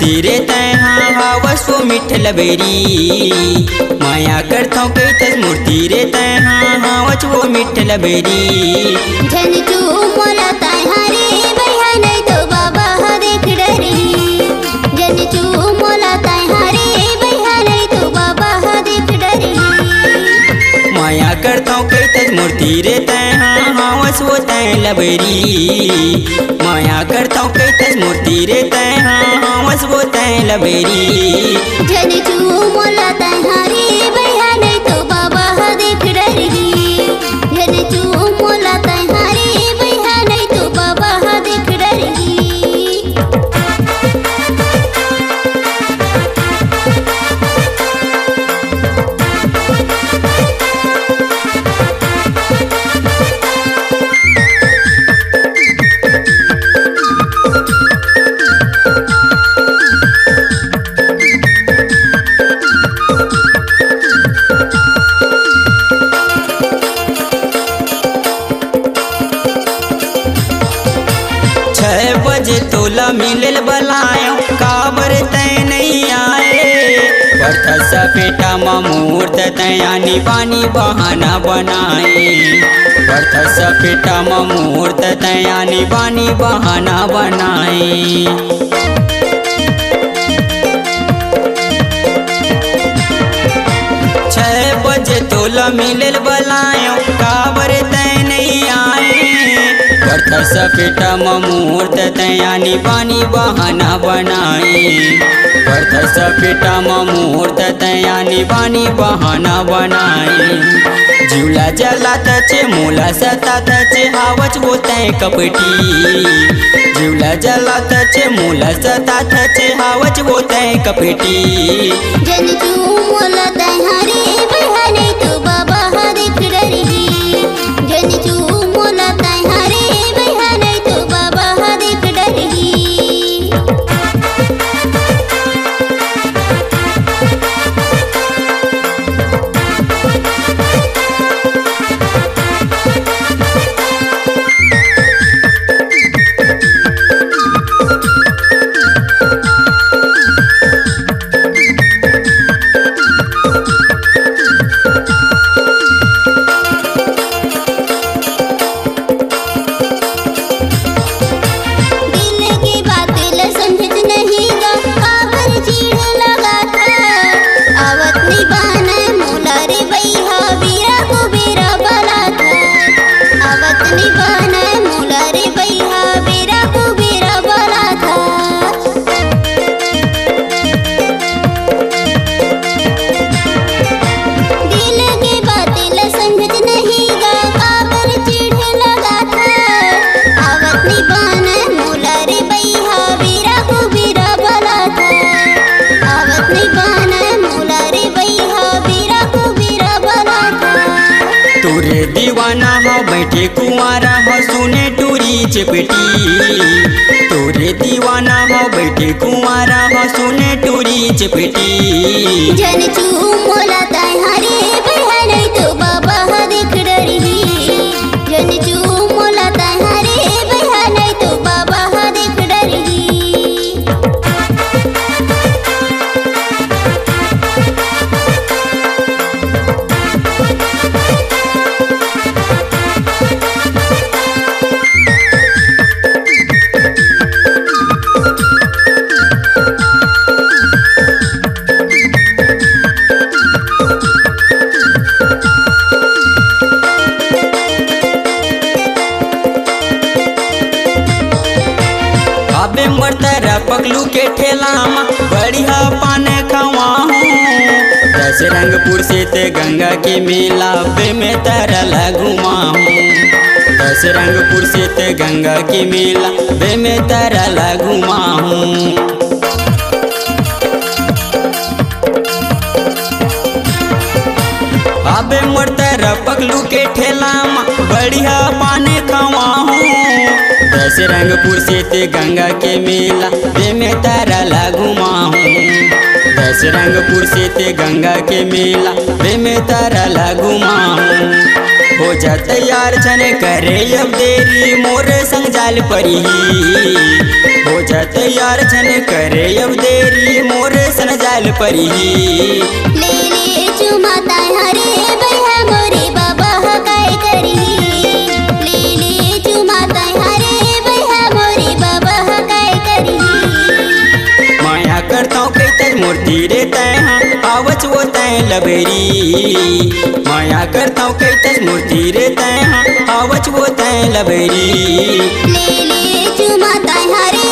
मूर्ति रे तय हाँ हावस वो मिठल बेरी माया करता कैतस मूर्ति रे तय हाँ हावच वो मिठल बेरी जन चू मोला ताय हारे भैया नहीं तो बाबा हा देख डरी जन चू मोला ताय हारे भैया नहीं तो बाबा हा देख डरी माया करता कैतस मूर्ति रे तय हाँ हावस वो तय लबेरी माया करता कैतस मूर्ति रे तय हाँ हावस वो तय लबेरी जन चू मोला ताय हारे भैया नहीं तो बाबा हा देख डरी जन चू मोला ताय हारे भैया नहीं तो बाबा हा देख डरी बजे तोला मिलल बलायो काबर तय नहीं आए बरथा सपेटा मूर्त तयानी पानी बहाना बनाए बरथा सपेटा मूर्त तयानी पानी बहाना बनाए 6 बजे तोला मिलल बलायो काबर तय नहीं आए बरथा सपेटा मूर्त तयानी पानी बहाना बनाए बरथा सपेटा मूर्त तयानी पानी बहाना बनाए जिवला जलात चे मोला सतात चे हावच वो तय कपटी जिवला जलात चे मोला सतात चे हावच वो तय कपटी जन चू मोला ताय हारे भैया नहीं तो बाबा हा देख डरी जन चू मोला ताय हारे भैया नहीं तो बाबा हा देख डरी तोरे दीवाना हो बैठे कुंवारा हो सुने टूरी चपेटी तोरे दीवाना हो बैठे कुंवारा हो सुने टूरी चपेटी जन चू मोला ताय हारे भैया नहीं तो बाबा हा देख डरी जन चू मोला ताय हारे भैया नहीं तो बाबा हा देख डरी अबे मरतरा पगलू के ठेला बढ़िया पान खवाहूँ 10 रंगपुर से ते गंगा के मेला बे में तरला घुमाहूँ 10 रंगपुर से ते गंगा के मेला बे में तरला घुमाहूँ अबे मरतरा पगलू के ठेला बढ़िया पान खवाहूँ 10 रंगपुर से ते गंगा के मेला बे में तरला घुमाहूँ 10 रंगपुर से ते गंगा के मेला बे में तरला घुमाहूँ हो जा तैयार छन करे अब देरी मोर संग जाल परी हो जा तैयार छन करे अब देरी मोर संग जाल परी ले ले चुमा ताहारे भैया मोरे बाबा काय करी ले ले चुमा ताहारे भैया मोरे बाबा काय करी माया करता हूँ कई तक मूर्ति रे तय आवच वो तय लबेरी माया करता हूँ कई तक मूर्ति रे तय आवच वो तय लबेरी ले ले चुमा ताहारे